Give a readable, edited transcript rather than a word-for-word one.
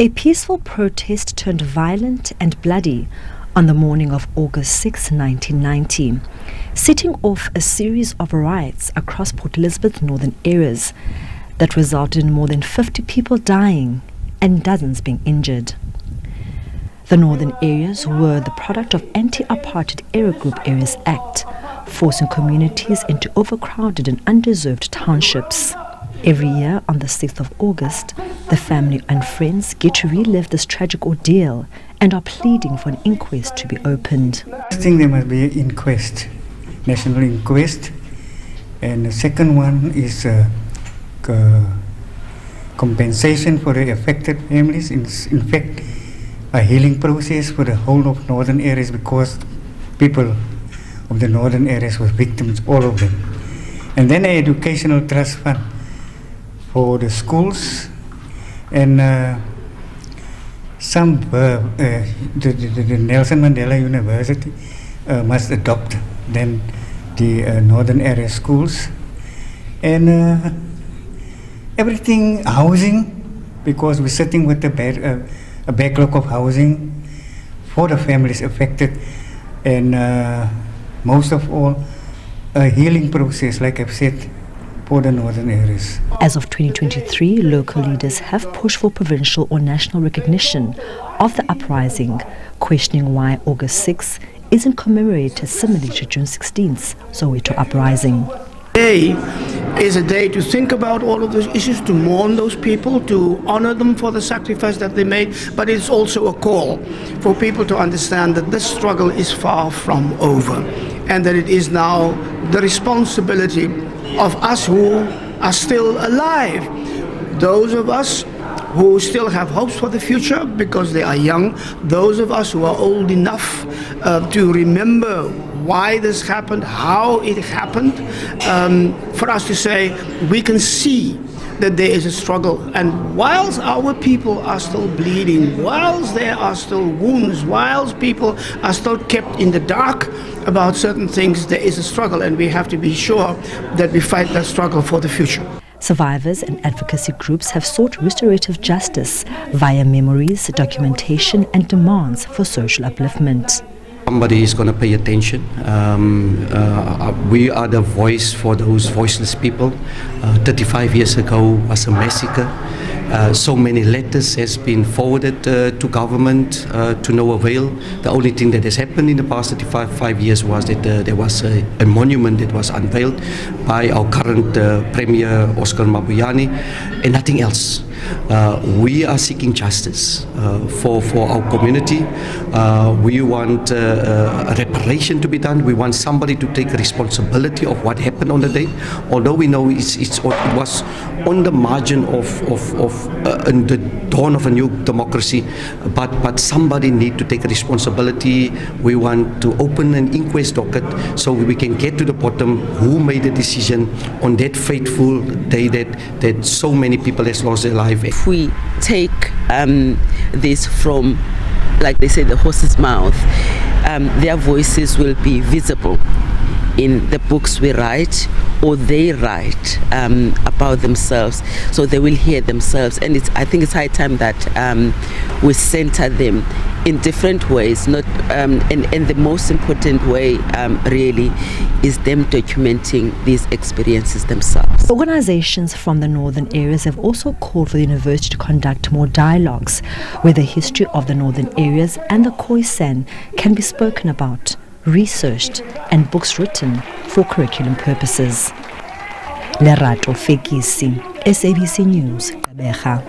A peaceful protest turned violent and bloody on the morning of August 6, 1990, setting off a series of riots across Port Elizabeth's northern areas that resulted in more than 50 people dying and dozens being injured. The northern areas were the product of Anti-apartheid Era Group Areas Act, forcing communities into overcrowded and undeserved townships. Every year on the 6th of August, the family and friends get to relive this tragic ordeal and are pleading for an inquest to be opened. I think there must be an inquest, national inquest, and the second one is compensation for the affected families. In fact, a healing process for the whole of northern areas, because people of the northern areas were victims, all of them. And then an educational trust fund for the schools, and the Nelson Mandela University must adopt then the northern area schools, and everything, housing, because we're sitting with a backlog of housing for the families affected, and most of all, a healing process, like I've said, for the northern areas. As of 2023, local leaders have pushed for provincial or national recognition of the uprising, questioning why August 6 isn't commemorated similarly to June 16th, Soweto uprising. Today is a day to think about all of those issues, to mourn those people, to honor them for the sacrifice that they made, but it's also a call for people to understand that this struggle is far from over, and that it is now the responsibility of us who are still alive, those of us who still have hopes for the future because they are young, those of us who are old enough to remember why this happened, how it happened, for us to say we can see that there is a struggle, and whilst our people are still bleeding, whilst there are still wounds, whilst people are still kept in the dark about certain things, there is a struggle, and we have to be sure that we fight that struggle for the future. Survivors and advocacy groups have sought restorative justice via memories, documentation and demands for social upliftment. Somebody is going to pay attention. We are the voice for those voiceless people. 35 years ago was a massacre. So many letters has been forwarded to government to no avail. The only thing that has happened in the past 35 years was that there was a monument that was unveiled by our current Premier Oscar Mabuyane, and nothing else. We are seeking justice for our community. We want a reparation to be done. We want somebody to take responsibility of what happened on the day. Although we know it was on the margin of the dawn of a new democracy, but somebody need to take responsibility. We want to open an inquest docket so we can get to the bottom who made the decision on that fateful day that so many people has lost their life. If we take this from, like they say, the horse's mouth, their voices will be visible in the books we write, or they write about themselves, so they will hear themselves. And I think it's high time that we center them in different ways, not and the most important way really is them documenting these experiences themselves. Organizations from the northern areas have also called for the university to conduct more dialogues where the history of the northern areas and the Khoisan can be spoken about, researched, and books written for curriculum purposes. Lerato Fekisi, SABC News, Gqeberha.